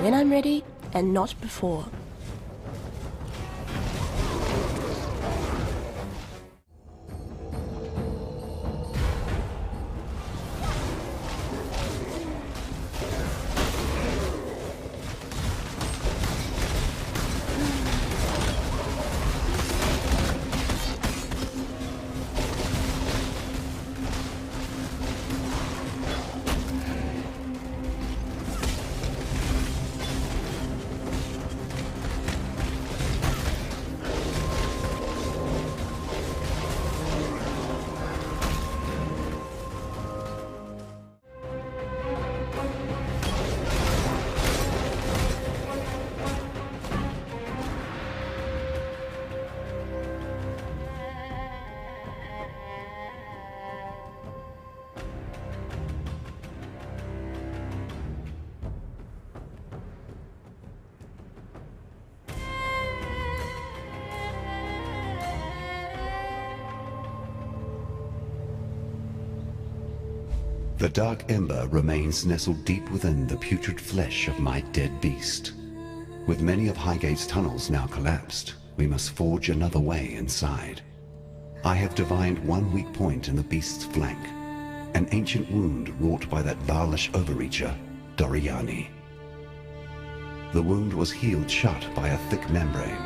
When I'm ready, and not before. The dark ember remains nestled deep within the putrid flesh of my dead beast. With many of Highgate's tunnels now collapsed, we must forge another way inside. I have divined one weak point in the beast's flank, an ancient wound wrought by that Vaalish overreacher, Doriani. The wound was healed shut by a thick membrane,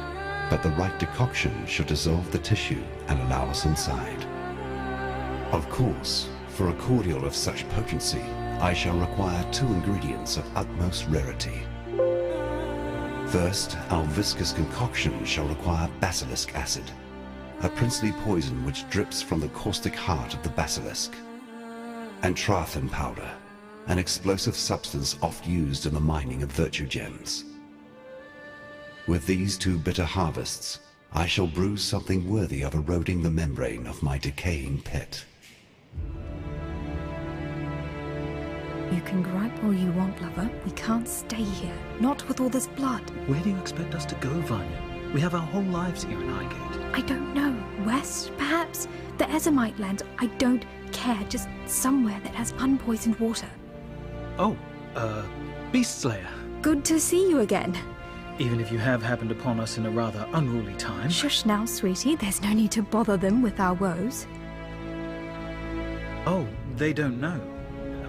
but the right decoction should dissolve the tissue and allow us inside. Of course, for a cordial of such potency, I shall require 2 ingredients of utmost rarity. First, our viscous concoction shall require basilisk acid, a princely poison which drips from the caustic heart of the basilisk, and Trathan powder, an explosive substance oft used in the mining of virtue gems. With these 2 bitter harvests, I shall brew something worthy of eroding the membrane of my decaying pet. You can gripe all you want, lover. We can't stay here. Not with all this blood. Where do you expect us to go, Vanya? We have our whole lives here in Highgate. I don't know. West, perhaps? The Ezomite lands. I don't care. Just somewhere that has unpoisoned water. Oh, Beast Slayer. Good to see you again. Even if you have happened upon us in a rather unruly time. Shush now, sweetie. There's no need to bother them with our woes. Oh, they don't know.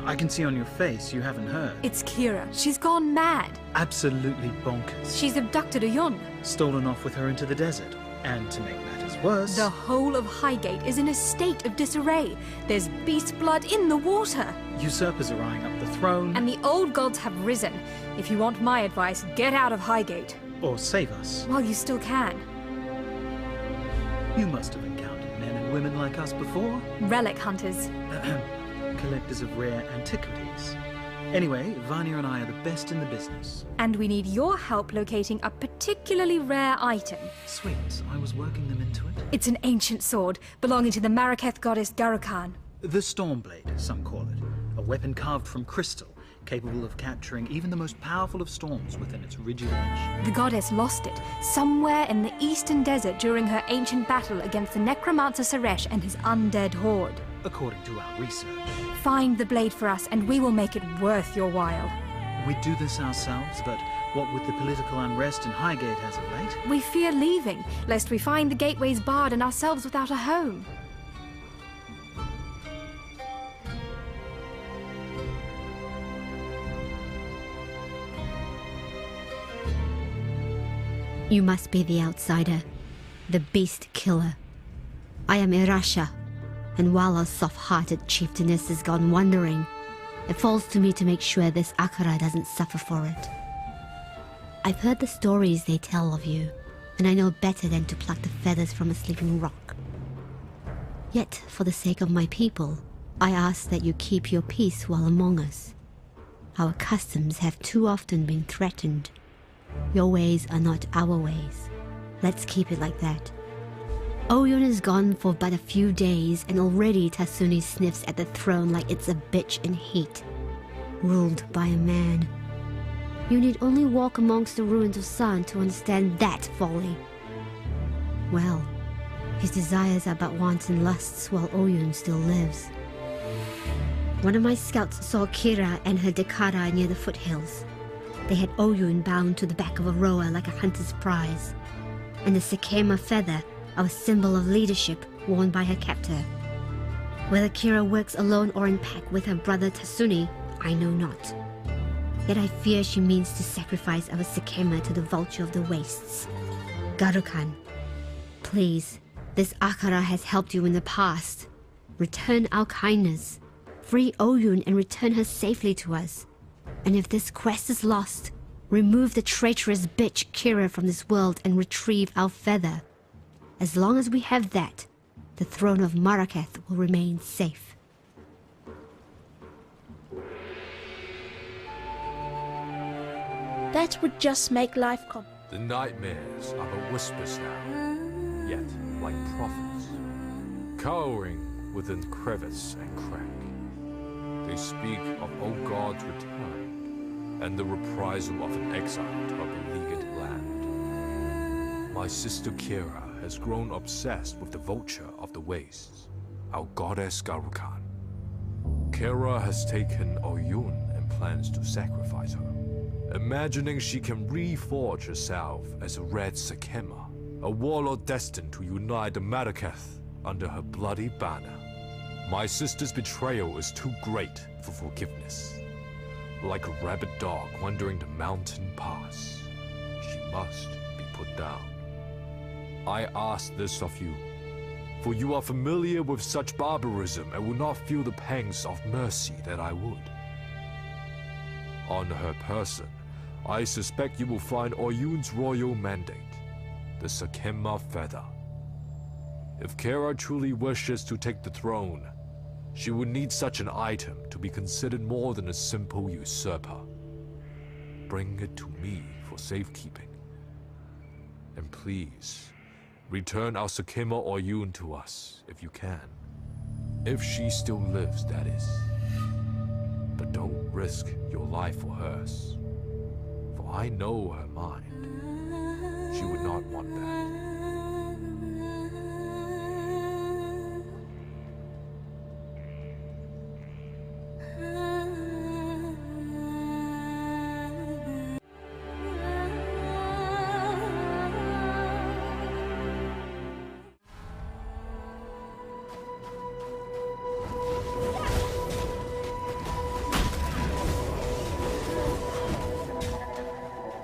I can see on your face you haven't heard. It's Kira. She's gone mad. Absolutely bonkers. She's abducted a Yon. Stolen off with her into the desert. And to make matters worse... The whole of Highgate is in a state of disarray. There's beast blood in the water. Usurpers are eyeing up the throne. And the old gods have risen. If you want my advice, get out of Highgate. Or save us. While you still can. You must have encountered men and women like us before. Relic hunters. Collectors of rare antiquities. Anyway, Vanya and I are the best in the business. And we need your help locating a particularly rare item. Sweet, I was working them into it. It's an ancient sword, belonging to the Maraketh goddess Garukan. The Stormblade, some call it. A weapon carved from crystal, capable of capturing even the most powerful of storms within its rigid edge. The goddess lost it, somewhere in the eastern desert during her ancient battle against the Necromancer SRS and his undead horde. According to our research. Find the blade for us, and we will make it worth your while. We'd do this ourselves, but What with the political unrest in Highgate as of late? We fear leaving, lest we find the gateways barred and ourselves without a home. You must be the outsider, the beast killer. I am Irasha, and while our soft-hearted chieftainess has gone wandering, it falls to me to make sure this Akara doesn't suffer for it. I've heard the stories they tell of you, and I know better than to pluck the feathers from a sleeping rock. Yet, for the sake of my people, I ask that you keep your peace while among us. Our customs have too often been threatened. Your ways are not our ways. Let's keep it like that. Oyun is gone for but a few days, and already Tasuni sniffs at the throne like it's a bitch in heat. Ruled by a man. You need only walk amongst the ruins of San to understand that folly. Well, his desires are but wants and lusts while Oyun still lives. One of my scouts saw Kira and her Dekara near the foothills. They had Oyun bound to the back of a rower like a hunter's prize, and the Sakema feather, our symbol of leadership, worn by her captor. Whether Kira works alone or in pack with her brother Tasuni, I know not. Yet I fear she means to sacrifice our Sakema to the vulture of the wastes. Garukan, please, this Akara has helped you in the past. Return our kindness. Free Oyun and return her safely to us. And if this quest is lost, remove the traitorous bitch Kira from this world and retrieve our feather. As long as we have that, the throne of Marraketh will remain safe. That would just make life The nightmares are but whispers now, yet like prophets, cowering within crevice and crack. They speak of old God's return, and the reprisal of an exile to a beleaguered land. My sister Kira has grown obsessed with the vulture of the wastes, our goddess Garukan. Kira has taken Oyun and plans to sacrifice her, imagining she can reforge herself as a red Sakema, a warlord destined to unite the Marraketh under her bloody banner. My sister's betrayal is too great for forgiveness. Like a rabid dog wandering the mountain pass, she must be put down. I ask this of you, for you are familiar with such barbarism and will not feel the pangs of mercy that I would. On her person, I suspect you will find Oyun's royal mandate, the Sakema feather. If Kira truly wishes to take the throne, she would need such an item to be considered more than a simple usurper. Bring it to me for safekeeping. And please, return our Sakema Oyun to us, if you can. If she still lives, that is. But don't risk your life for hers. For I know her mind. She would not want that.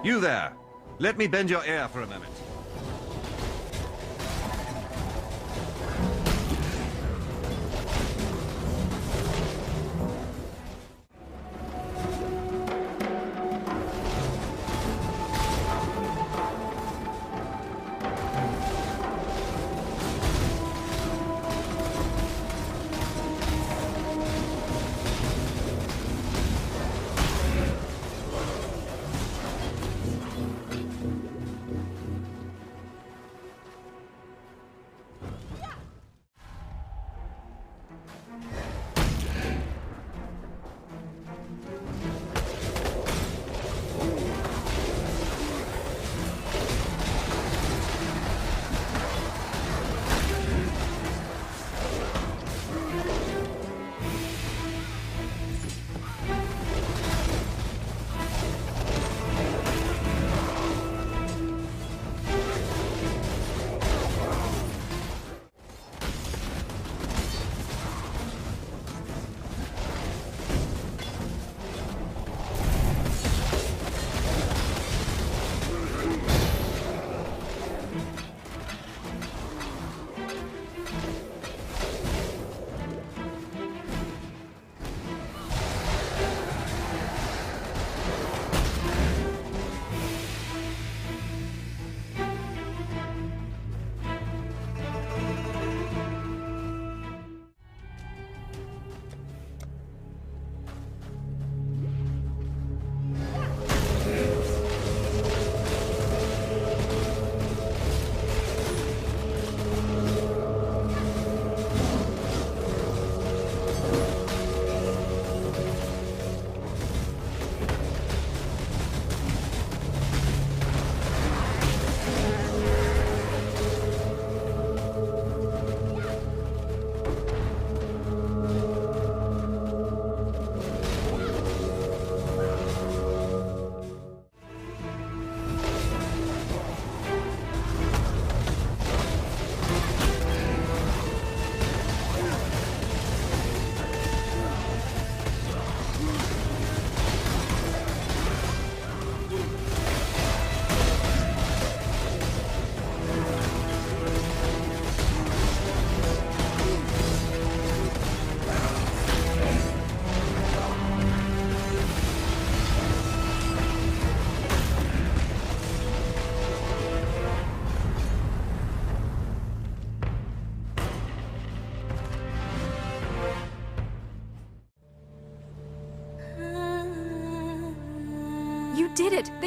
You there! Let me bend your ear for a moment.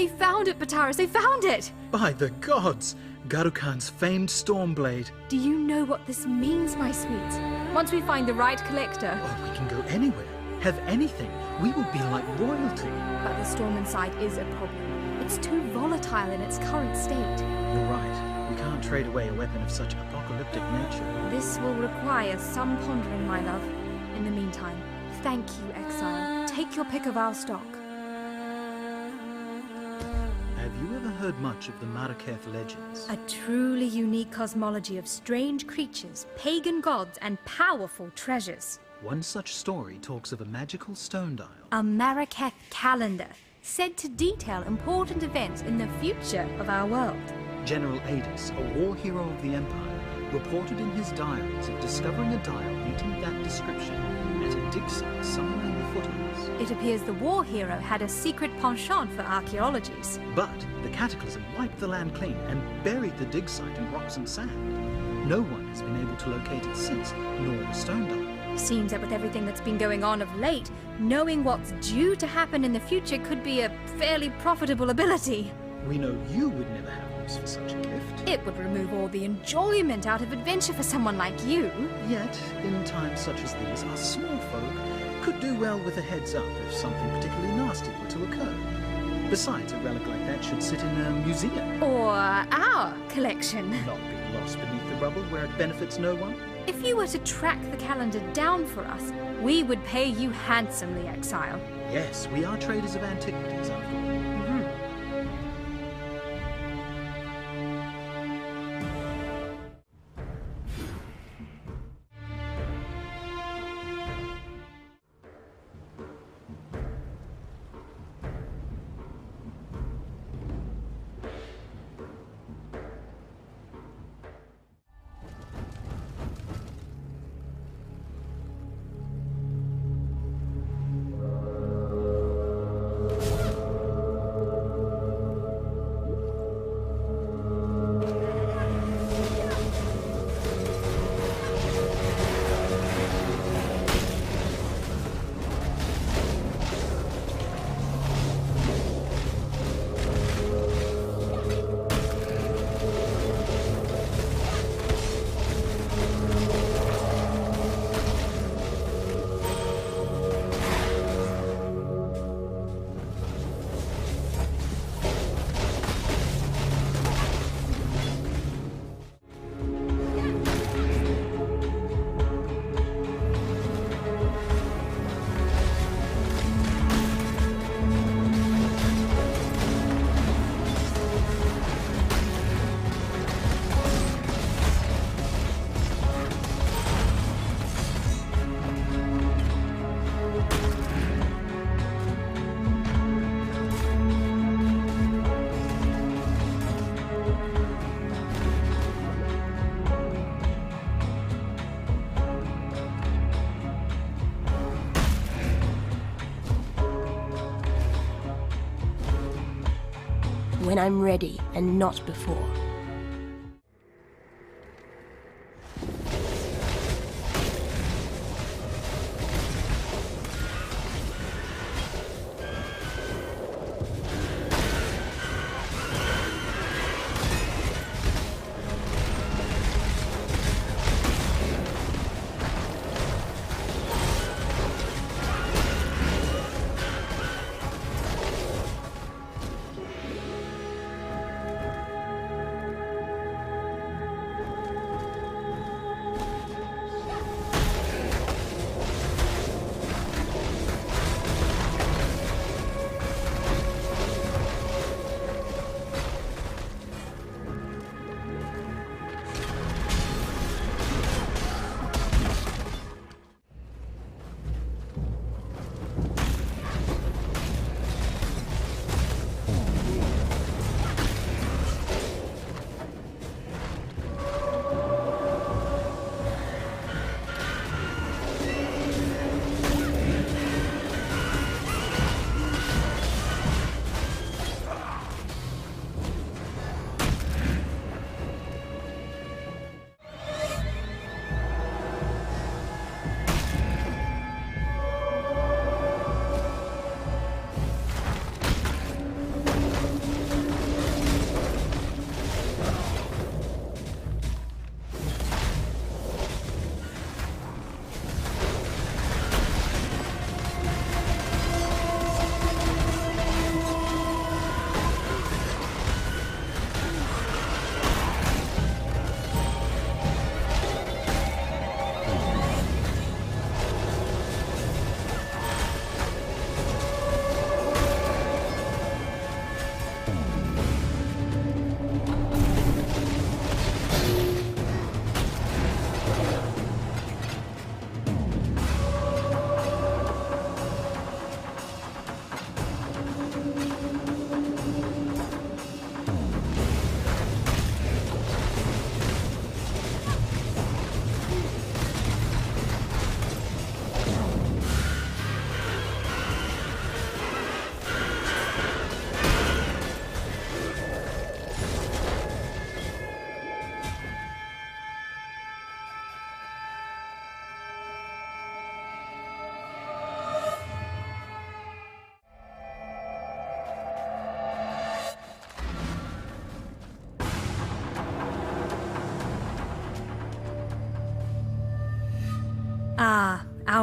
They found it, Bataris! They found it! By the gods! Garukhan's famed Stormblade. Do you know what this means, my sweet? Once we find the right collector... Oh, we can go anywhere. Have anything. We will be like royalty. But the storm inside is a problem. It's too volatile in its current state. You're right. We can't trade away a weapon of such apocalyptic nature. This will require some pondering, my love. In the meantime, thank you, Exile. Take your pick of our stock. Have you ever heard much of the Marraketh legends? A truly unique cosmology of strange creatures, pagan gods, and powerful treasures. One such story talks of a magical stone dial. A Marraketh calendar, said to detail important events in the future of our world. General Adis, a war hero of the Empire, reported in his diaries of discovering a dial meeting that description at a dig site somewhere in the foothills. It appears the war hero had a secret penchant for archaeologies. But the cataclysm wiped the land clean and buried the dig site in rocks and sand. No one has been able to locate it since, nor the stone dial. Seems that with everything that's been going on of late, knowing what's due to happen in the future could be a fairly profitable ability. We know you would never have use for such a gift. It would remove all the enjoyment out of adventure for someone like you. Yet, in times such as these, our small folk could do well with a heads up if something particularly nasty were to occur. Besides, a relic like that should sit in a museum. Or our collection. Not be lost beneath the rubble where it benefits no one. If you were to track the calendar down for us, we would pay you handsomely, Exile. Yes, we are traders of antiquities, after all. When I'm ready, and not before.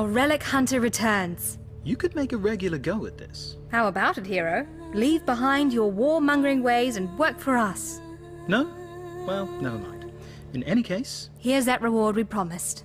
Our relic hunter returns. You could make a regular go at this. How about it, hero? Leave behind your warmongering ways and work for us. No? Well, never mind. In any case... Here's that reward we promised.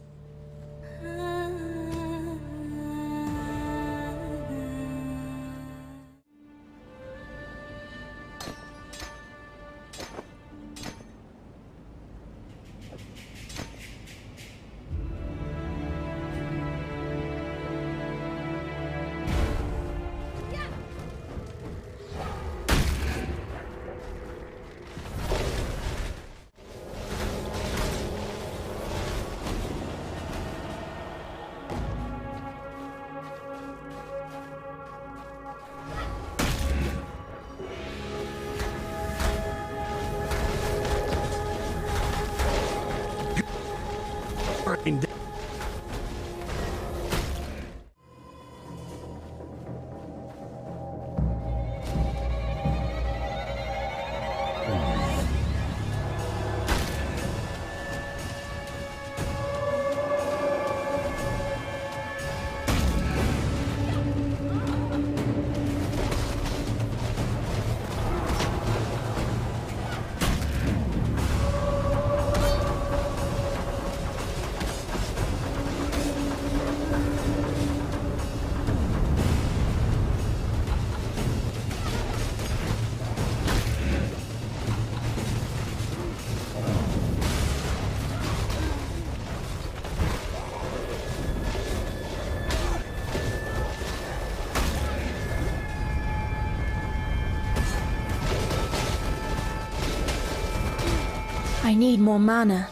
I need more mana.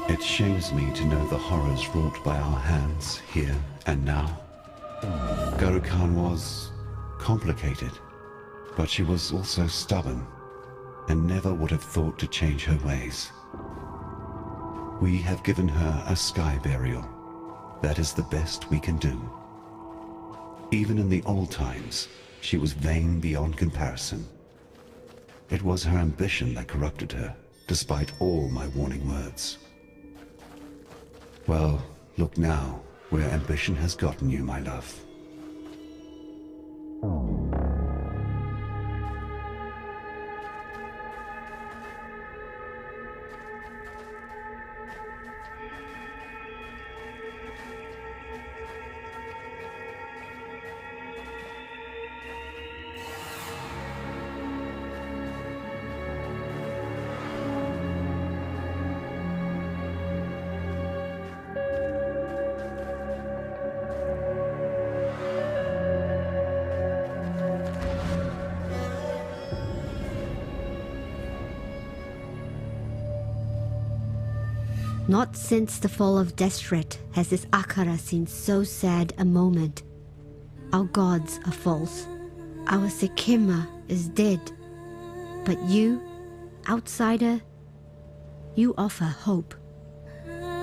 It shames me to know the horrors wrought by our hands here and now. Guru-Khan was complicated, but she was also stubborn, and never would have thought to change her ways. We have given her a sky burial. That is the best we can do. Even in the old times, she was vain beyond comparison. It was her ambition that corrupted her, despite all my warning words. Well, look now, where ambition has gotten you, my love. Not since the fall of Destret has this Akara seen so sad a moment. Our gods are false. Our Sekima is dead. But you, outsider, you offer hope.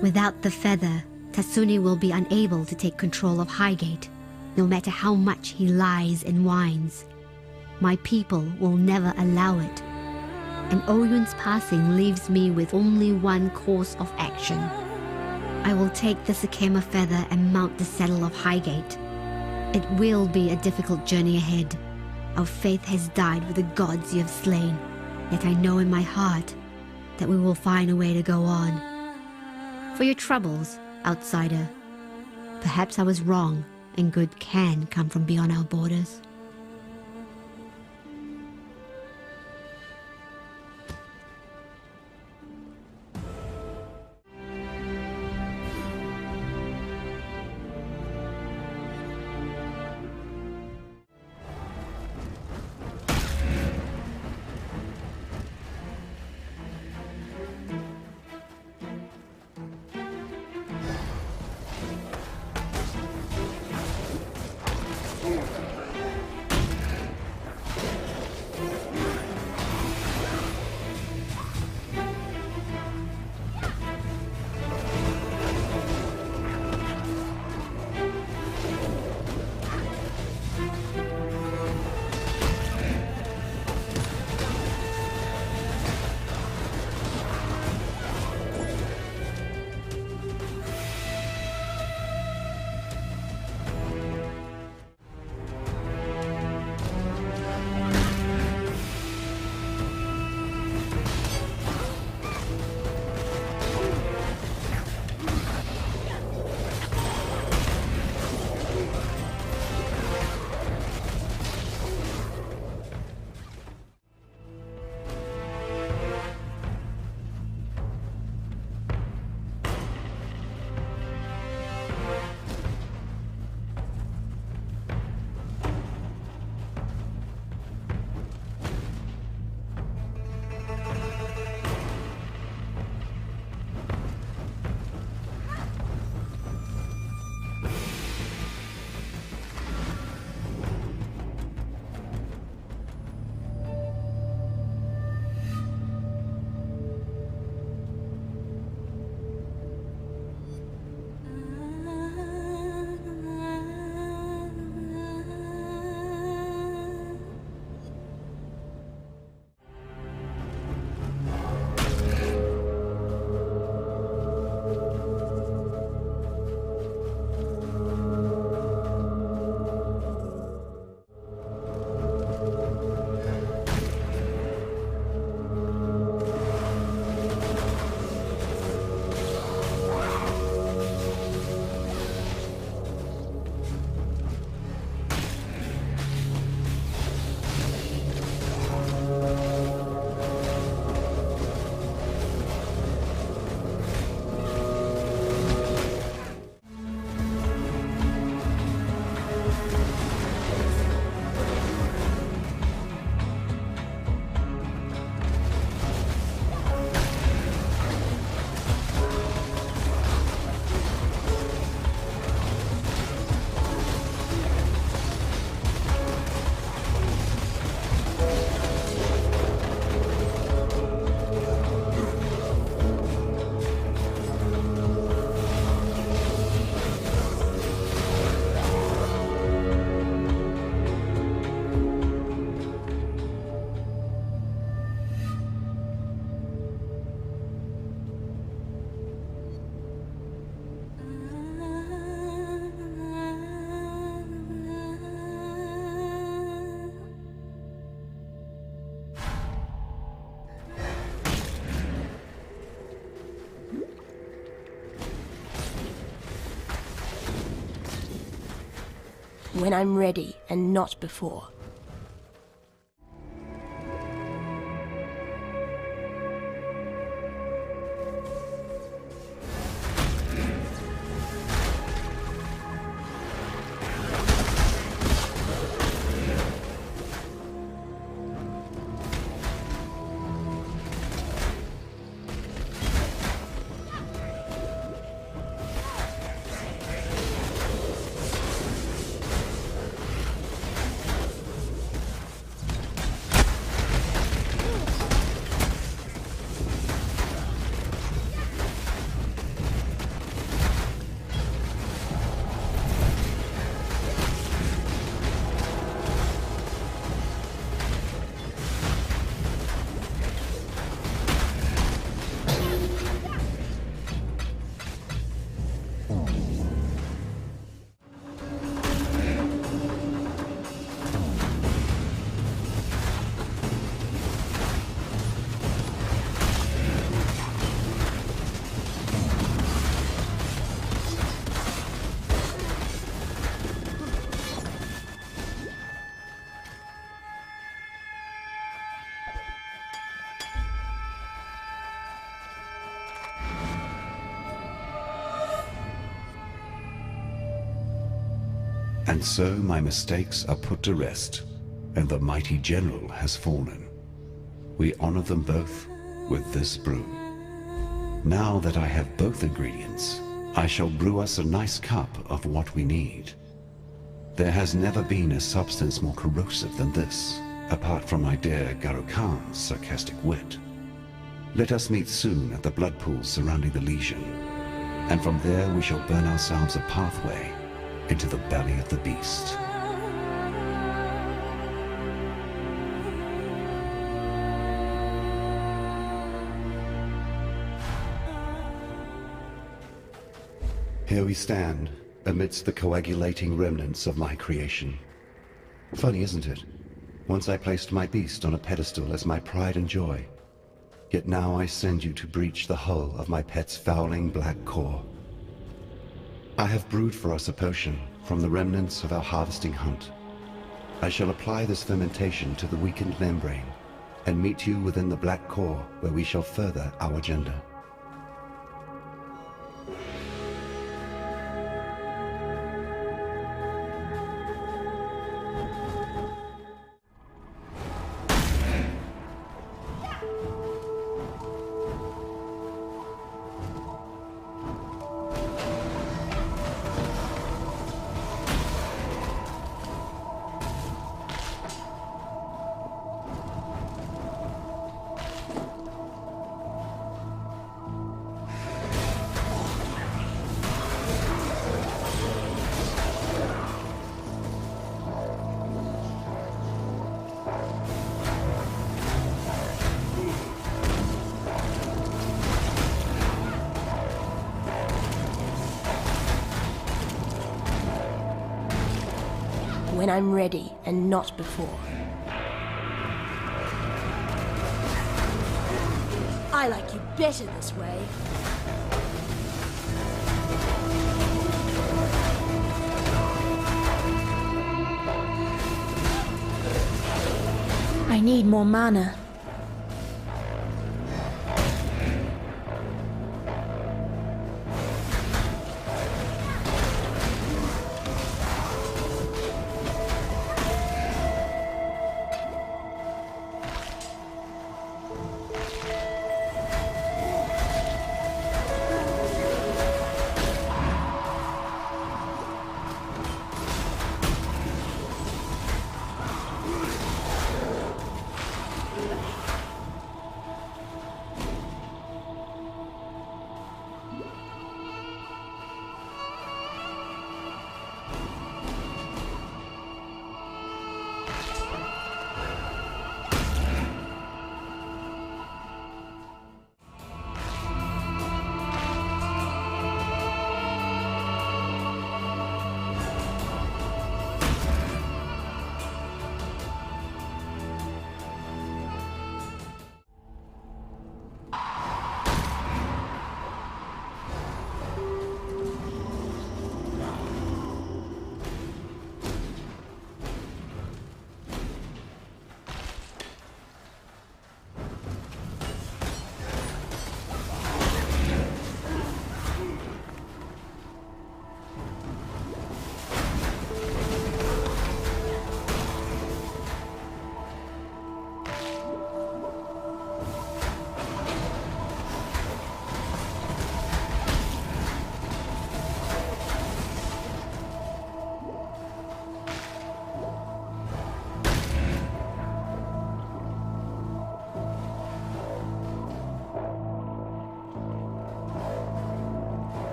Without the feather, Tasuni will be unable to take control of Highgate, no matter how much he lies and whines. My people will never allow it. And Oyun's passing leaves me with only one course of action. I will take the Sekima feather and mount the saddle of Highgate. It will be a difficult journey ahead. Our faith has died with the gods you have slain, yet I know in my heart that we will find a way to go on. For your troubles, outsider, perhaps I was wrong, and good can come from beyond our borders. When I'm ready, and not before. And so my mistakes are put to rest, and the mighty general has fallen. We honor them both with this brew. Now that I have both ingredients, I shall brew us a nice cup of what we need. There has never been a substance more corrosive than this, apart from my dear Garukan's sarcastic wit. Let us meet soon at the blood pools surrounding the Legion, and from there we shall burn ourselves a pathway into the belly of the beast. Here we stand, amidst the coagulating remnants of my creation. Funny, isn't it? Once I placed my beast on a pedestal as my pride and joy. Yet now I send you to breach the hull of my pet's fouling black core. I have brewed for us a potion from the remnants of our harvesting hunt. I shall apply this fermentation to the weakened membrane and meet you within the black core where we shall further our agenda. When I'm ready, and not before. I like you better this way. I need more mana.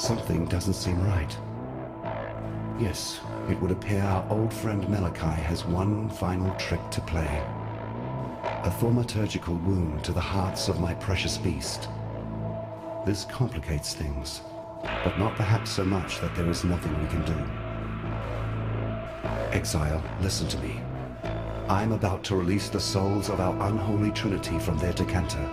something doesn't seem right. Yes, it would appear our old friend Malachi has one final trick to play. A thaumaturgical wound to the hearts of my precious beast. This complicates things, but not perhaps so much that there is nothing we can do. Exile, listen to me. I'm about to release the souls of our unholy trinity from their decanter.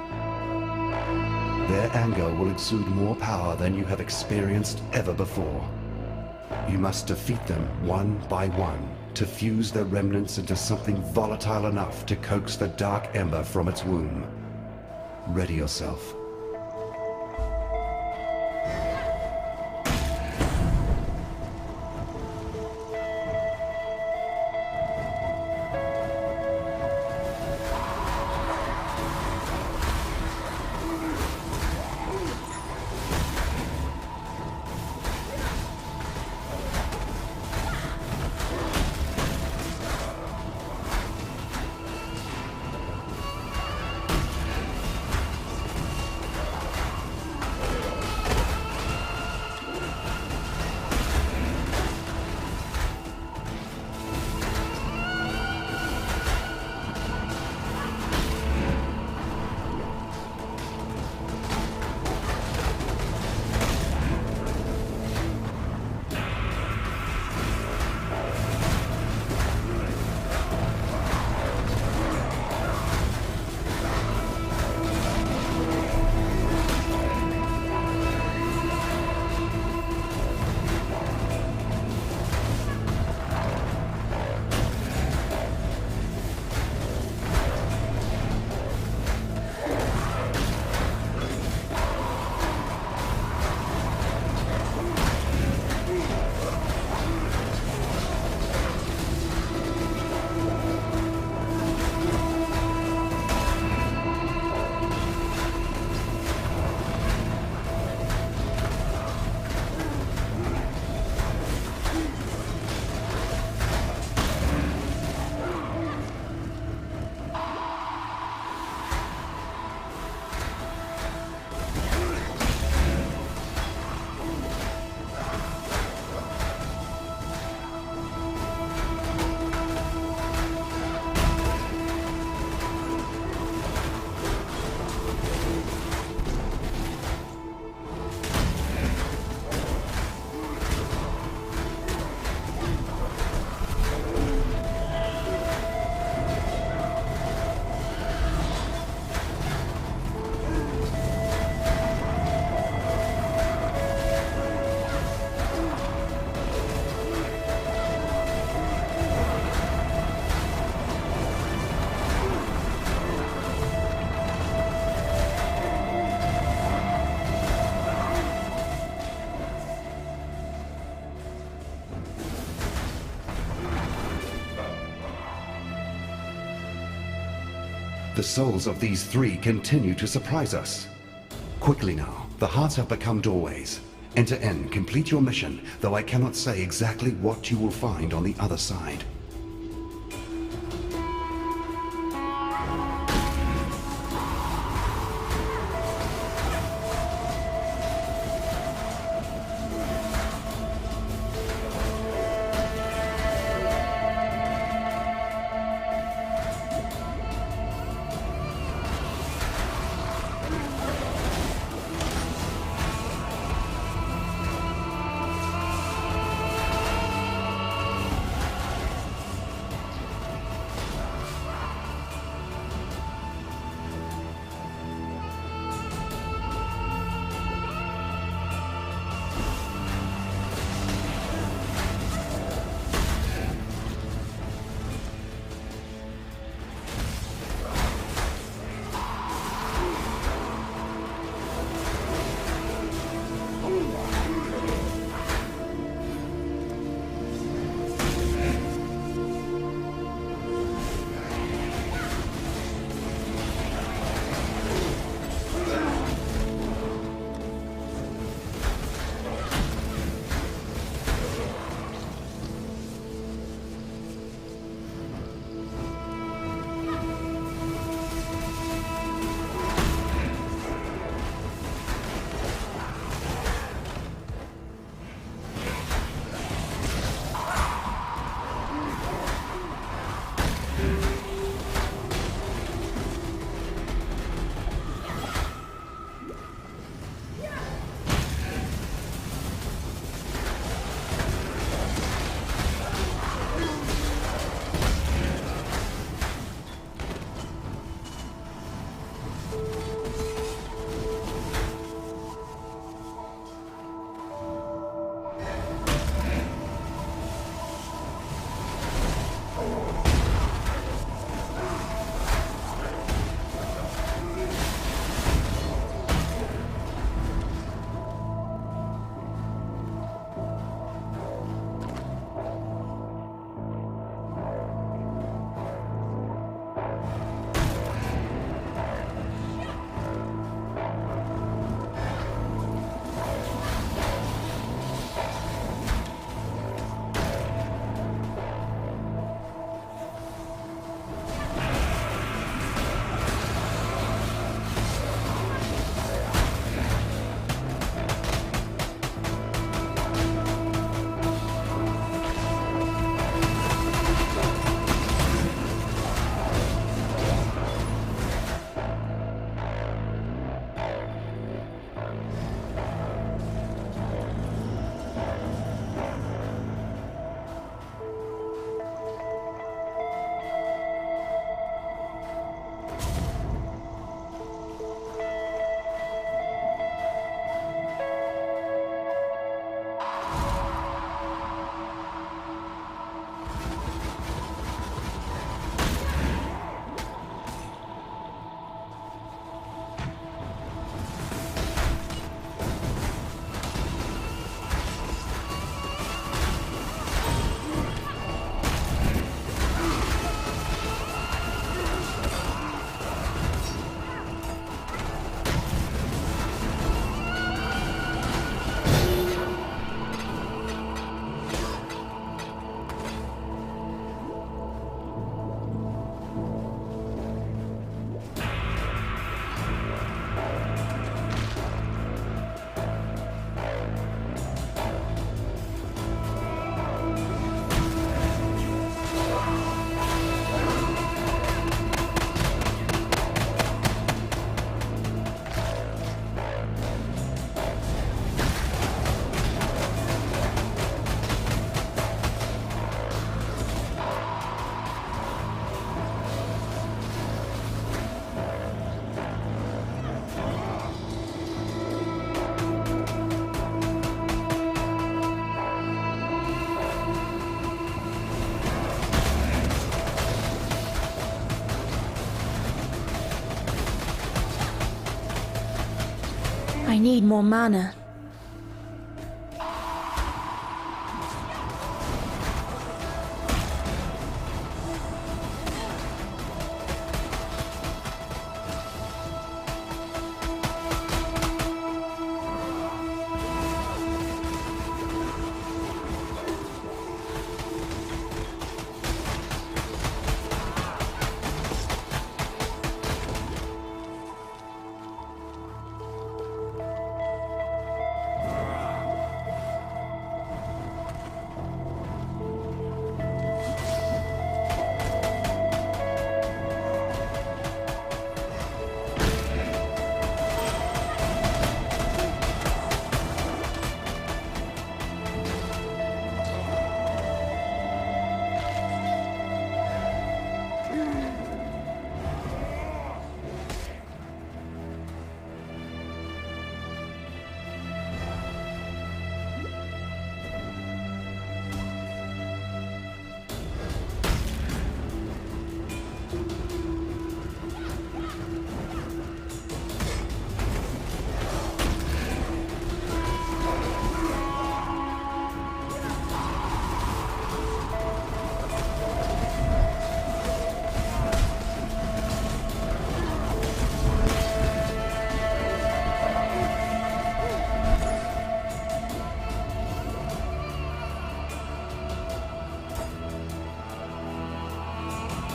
Their anger will exude more power than you have experienced ever before. You must defeat them one by one to fuse their remnants into something volatile enough to coax the dark ember from its womb. Ready yourself. The souls of these three continue to surprise us. Quickly now, the hearts have become doorways. Enter in, complete your mission, though I cannot say exactly what you will find on the other side. need more mana.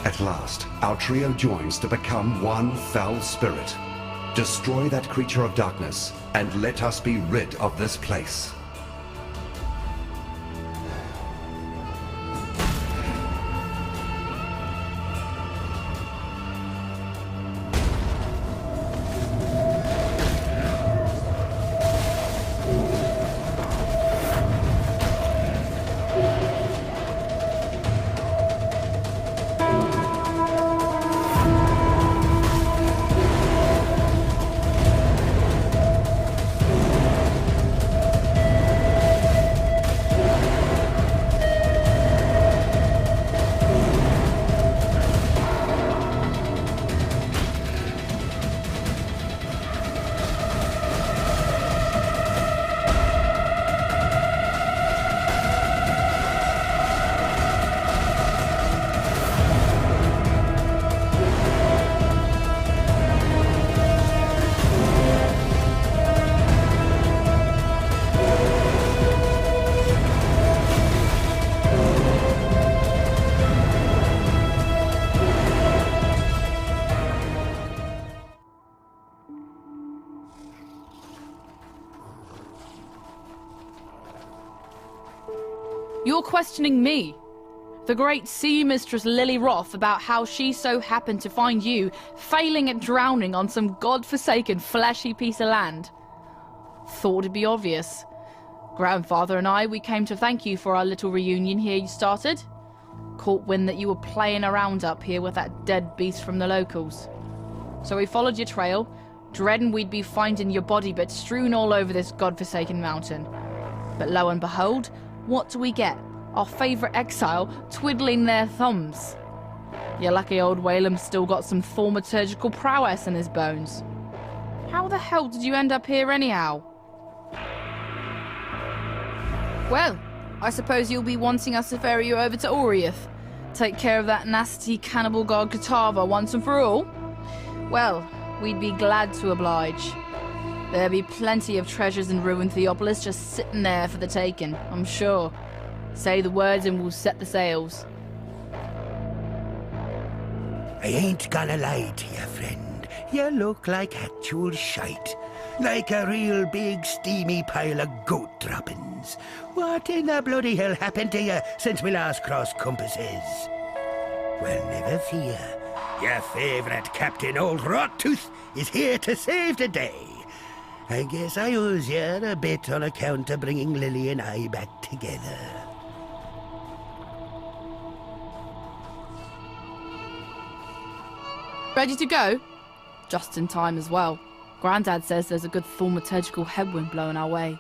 At last, our trio joins to become one foul spirit. Destroy that creature of darkness, and let us be rid of this place. You're questioning me, the great sea mistress Lily Roth, about how she so happened to find you failing at drowning on some god-forsaken fleshy piece of land. Thought it'd be obvious. Grandfather and I, we came to thank you for our little reunion here you started. Caught wind that you were playing around up here with that dead beast from the locals. So we followed your trail, dreading we'd be finding your body bits strewn all over this god-forsaken mountain. But lo and behold, what do we get? Our favourite exile twiddling their thumbs. Your lucky old Whalem's still got some thaumaturgical prowess in his bones. How the hell did you end up here anyhow? Well, I suppose you'll be wanting us to ferry you over to Oriath. Take care of that nasty cannibal god Katava once and for all? Well, we'd be glad to oblige. There'll be plenty of treasures in ruined Theopolis just sitting there for the taking, I'm sure. Say the words and we'll set the sails. I ain't gonna lie to you, friend. You look like actual shite. Like a real big steamy pile of goat droppings. What in the bloody hell happened to you since we last crossed compasses? Well, never fear. Your favourite Captain Old Rottooth is here to save the day. I guess I owes you a bit on account of bringing Lily and I back together. Ready to go? Just in time as well. Grandad says there's a good thaumaturgical headwind blowing our way.